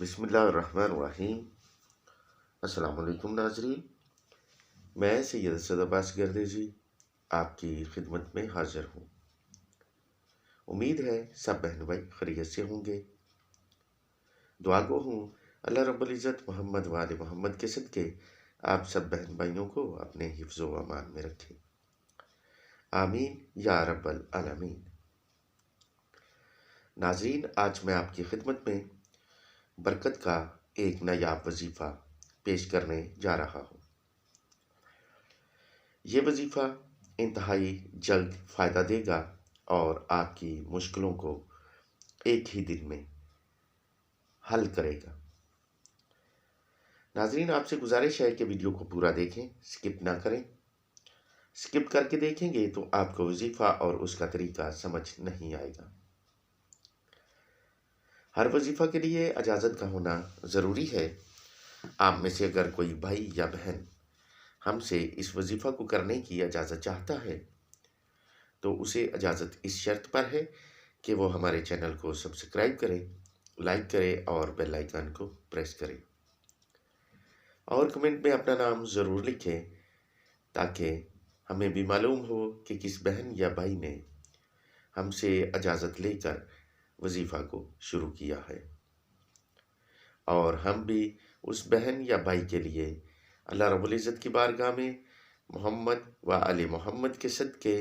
بسم اللہ الرحمن الرحیم۔ السلام علیکم ناظرین، میں سید اسد عباس گردیزی آپ کی خدمت میں حاضر ہوں۔ امید ہے سب بہن بھائی خیریت سے ہوں گے۔ دعا گو ہوں اللہ رب العزت محمد وآل محمد کے صدقے آپ سب بہن بھائیوں کو اپنے حفظ و امان میں رکھیں، آمین یا رب العالمین۔ ناظرین، آج میں آپ کی خدمت میں برکت کا ایک نایاب وظیفہ پیش کرنے جا رہا ہوں۔ یہ وظیفہ انتہائی جلد فائدہ دے گا اور آپ کی مشکلوں کو ایک ہی دن میں حل کرے گا۔ ناظرین، آپ سے گزارش ہے کہ ویڈیو کو پورا دیکھیں، سکپ نہ کریں۔ سکپ کر کے دیکھیں گے تو آپ کو وظیفہ اور اس کا طریقہ سمجھ نہیں آئے گا۔ ہر وظیفہ کے لیے اجازت کا ہونا ضروری ہے۔ آپ میں سے اگر کوئی بھائی یا بہن ہم سے اس وظیفہ کو کرنے کی اجازت چاہتا ہے تو اسے اجازت اس شرط پر ہے کہ وہ ہمارے چینل کو سبسکرائب کرے، لائک کرے اور بیل آئیکن کو پریس کرے، اور کمنٹ میں اپنا نام ضرور لکھیں تاکہ ہمیں بھی معلوم ہو کہ کس بہن یا بھائی نے ہم سے اجازت لے کر وظیفہ کو شروع کیا ہے، اور ہم بھی اس بہن یا بھائی کے لیے اللہ رب العزت کی بارگاہ میں محمد و آل محمد کے صدقے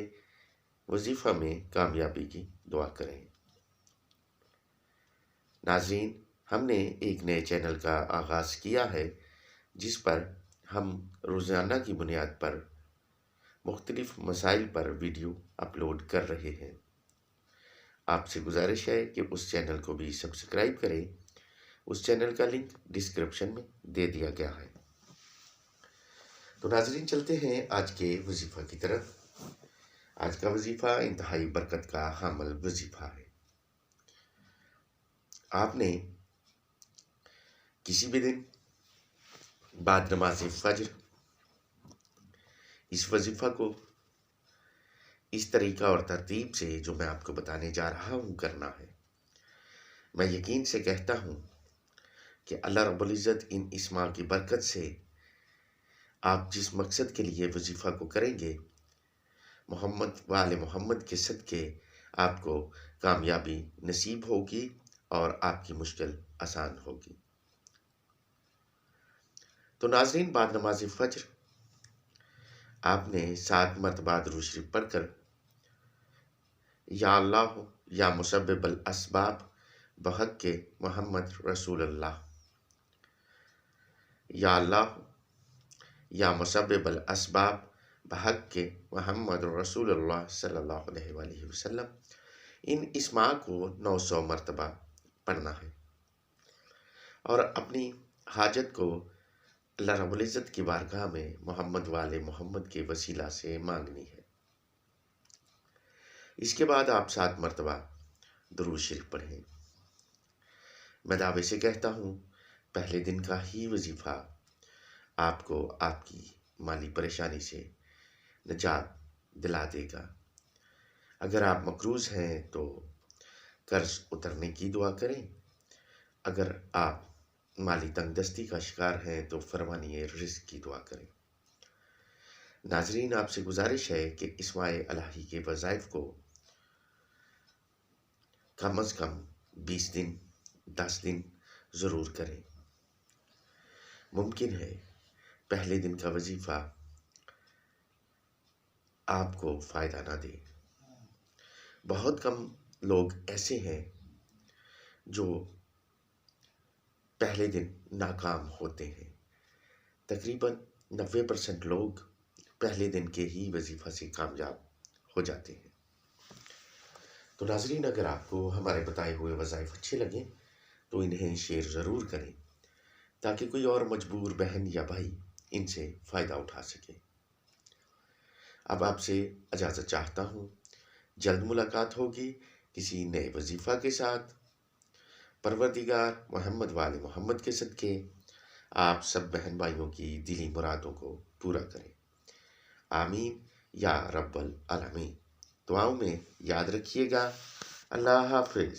وظیفہ میں کامیابی کی دعا کریں۔ ناظرین، ہم نے ایک نئے چینل کا آغاز کیا ہے جس پر ہم روزانہ کی بنیاد پر مختلف مسائل پر ویڈیو اپلوڈ کر رہے ہیں۔ آپ سے گزارش ہے کہ اس چینل کو بھی سبسکرائب کریں۔ اس چینل کا لنک ڈسکرپشن میں دے دیا گیا ہے۔ تو ناظرین، چلتے ہیں آج کے وظیفہ کی طرف۔ آج کا وظیفہ انتہائی برکت کا حامل وظیفہ ہے۔ آپ نے کسی بھی دن بعد نماز فجر اس وظیفہ کو اس طریقہ اور ترتیب سے جو میں آپ کو بتانے جا رہا ہوں کرنا ہے۔ میں یقین سے کہتا ہوں کہ اللہ رب العزت ان اسماء کی برکت سے آپ جس مقصد کے لیے وظیفہ کو کریں گے، محمد وآل محمد کے صدقے آپ کو کامیابی نصیب ہوگی اور آپ کی مشکل آسان ہوگی۔ تو ناظرین، بعد نماز فجر آپ نے 7 مرتبہ درود شریف پڑھ کر یا اللہ یا مسبب الاسباب بحق کے محمد رسول اللہ، یا اللہ یا مسبب الاسباب بحق کے محمد رسول اللہ صلی اللہ علیہ وآلہ وسلم، ان اسماء کو 900 مرتبہ پڑھنا ہے اور اپنی حاجت کو اللہ رب العزت کی بارگاہ میں محمد وآل محمد کے وسیلہ سے مانگنی ہے۔ اس کے بعد آپ 7 مرتبہ درود شریف پڑھیں۔ میں دعوے سے کہتا ہوں پہلے دن کا ہی وظیفہ آپ کو آپ کی مالی پریشانی سے نجات دلا دے گا۔ اگر آپ مقروض ہیں تو قرض اترنے کی دعا کریں۔ اگر آپ مالی تنگ دستی کا شکار ہیں تو فرمانی رزق کی دعا کریں۔ ناظرین، آپ سے گزارش ہے کہ اسماء الہی کے وظائف کو کم از کم 20 دن 10 دن ضرور کریں۔ ممکن ہے پہلے دن کا وظیفہ آپ کو فائدہ نہ دے۔ بہت کم لوگ ایسے ہیں جو پہلے دن ناکام ہوتے ہیں۔ تقریباً 90% لوگ پہلے دن کے ہی وظیفہ سے کامیاب ہو جاتے ہیں۔ تو ناظرین، اگر آپ کو ہمارے بتائے ہوئے وظائف اچھے لگیں تو انہیں شیئر ضرور کریں تاکہ کوئی اور مجبور بہن یا بھائی ان سے فائدہ اٹھا سکے۔ اب آپ سے اجازت چاہتا ہوں، جلد ملاقات ہوگی کسی نئے وظیفہ کے ساتھ۔ پروردگار محمد وآل محمد کے صدقے آپ سب بہن بھائیوں کی دلی مرادوں کو پورا کریں، آمین یا رب العالمین۔ دعاؤں میں یاد رکھیے گا۔ اللہ حافظ۔